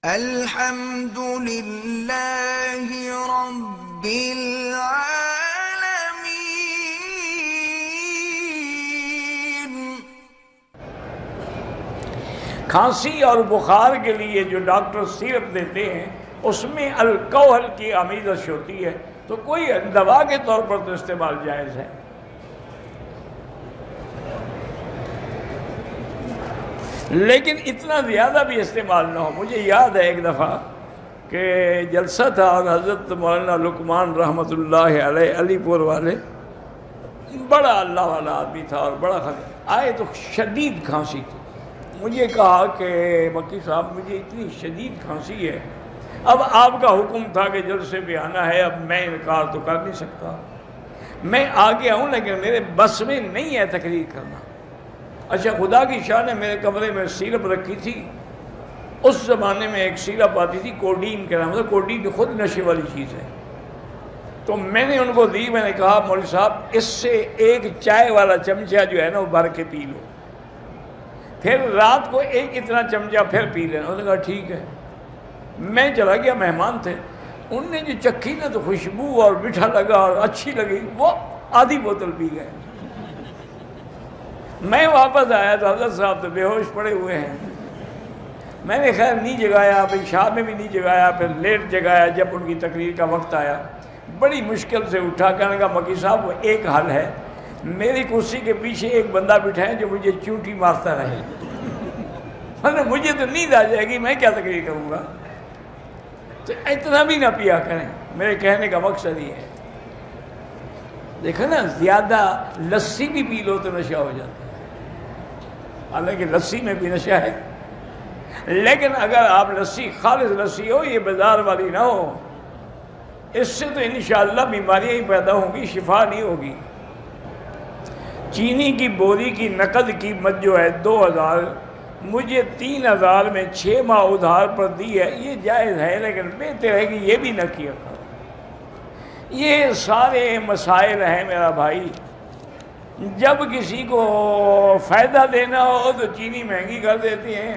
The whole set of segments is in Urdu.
الحمد للہ رب العالمین۔ کھانسی اور بخار کے لیے جو ڈاکٹر سیرپ دیتے ہیں اس میں الکحل کی آمیزش ہوتی ہے، تو کوئی دوا کے طور پر تو استعمال جائز ہے۔ لیکن اتنا زیادہ بھی استعمال نہ ہو۔ مجھے یاد ہے ایک دفعہ کہ جلسہ تھا اور حضرت مولانا لقمان رحمۃ اللہ علیہ علی پور والے، بڑا اللہ والا آدمی تھا اور بڑا آئے تو شدید کھانسی تھی۔ مجھے کہا کہ مکی صاحب مجھے اتنی شدید کھانسی ہے، اب آپ کا حکم تھا کہ جلسے پہ آنا ہے، اب میں انکار تو کر نہیں سکتا، میں آ گیا ہوں لیکن میرے بس میں نہیں ہے تقریر کرنا۔ اچھا، خدا کی شان ہے، میرے کمرے میں سیرپ رکھی تھی۔ اس زمانے میں ایک سیرپ آتی تھی کوڈین کے نام سے، کوڈین خود نشے والی چیز ہے، تو میں نے ان کو دی۔ میں نے کہا مولوی صاحب اس سے ایک چائے والا چمچہ جو ہے نا وہ بھر کے پی لو، پھر رات کو ایک اتنا چمچہ پھر پی لینا۔ انہوں نے کہا ٹھیک ہے۔ میں چلا گیا، مہمان تھے، ان نے جو چکھی نا تو خوشبو اور میٹھا لگا اور اچھی لگی، وہ آدھی بوتل پی گئے۔ میں واپس آیا تو حضرت صاحب تو بے ہوش پڑے ہوئے ہیں۔ میں نے خیر نہیں جگایا، پھر شام میں بھی نہیں جگایا، پھر لیٹ جگایا۔ جب ان کی تقریر کا وقت آیا بڑی مشکل سے اٹھا، کہنے کا مکی صاحب وہ ایک حل ہے، میری کرسی کے پیچھے ایک بندہ بٹھائیں جو مجھے چونٹی مارتا رہے، مجھے تو نیند آ جائے گی، میں کیا تقریر کروں گا۔ تو اتنا بھی نہ پیا کریں، میرے کہنے کا مقصد یہ ہے۔ دیکھو نا، زیادہ لسی بھی پی لو تو نشہ ہو جاتا ہے، حالانکہ لسی میں بھی نشہ ہے، لیکن اگر آپ لسی خالص لسی ہو، یہ بازار والی نہ ہو، اس سے تو انشاءاللہ بیماریاں ہی پیدا ہوں گی، شفا نہیں ہوگی۔ چینی کی بوری کی نقد قیمت جو ہے 2000، مجھے 3000 میں 6 ماہ ادھار پر دی ہے، یہ جائز ہے، لیکن بہتر ہے کہ یہ بھی نہ کیا کرو۔ یہ سارے مسائل ہیں میرا بھائی، جب کسی کو فائدہ دینا ہو تو چینی مہنگی کر دیتے ہیں،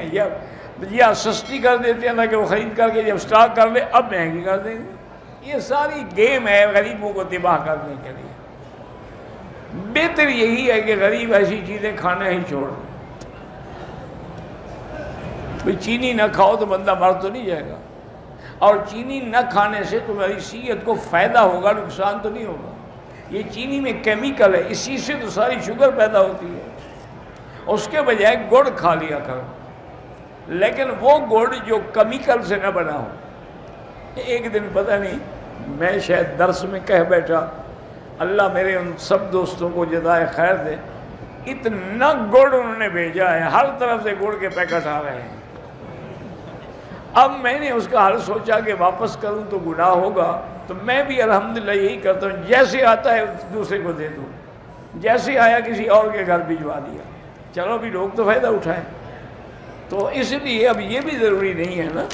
یا سستی کر دیتے ہیں تاکہ وہ خرید کر کے جب سٹاک کر لے اب مہنگی کر دیں گے۔ یہ ساری گیم ہے غریبوں کو تباہ کرنے کے لیے۔ بہتر یہی ہے کہ غریب ایسی چیزیں کھانا ہی چھوڑ دیں۔ بھئی چینی نہ کھاؤ تو بندہ مر تو نہیں جائے گا، اور چینی نہ کھانے سے تمہاری صحت کو فائدہ ہوگا، نقصان تو نہیں ہوگا۔ یہ چینی میں کیمیکل ہے، اسی سے تو ساری شوگر پیدا ہوتی ہے۔ اس کے بجائے گڑ کھا لیا کرو، لیکن وہ گڑ جو کیمیکل سے نہ بنا ہو۔ ایک دن پتہ نہیں، میں شاید درس میں کہہ بیٹھا، اللہ میرے ان سب دوستوں کو جزائے خیر دے، اتنا گڑ انہوں نے بھیجا ہے، ہر طرف سے گڑ کے پیکٹ آ رہے ہیں۔ اب میں نے اس کا حل سوچا کہ واپس کروں تو گناہ ہوگا، تو میں بھی الحمدللہ یہی کرتا ہوں، جیسے آتا ہے دوسرے کو دے دوں، جیسے آیا کسی اور کے گھر بھجوا دیا، چلو بھی لوگ تو فائدہ اٹھائیں۔ تو اس لیے اب یہ بھی ضروری نہیں ہے نا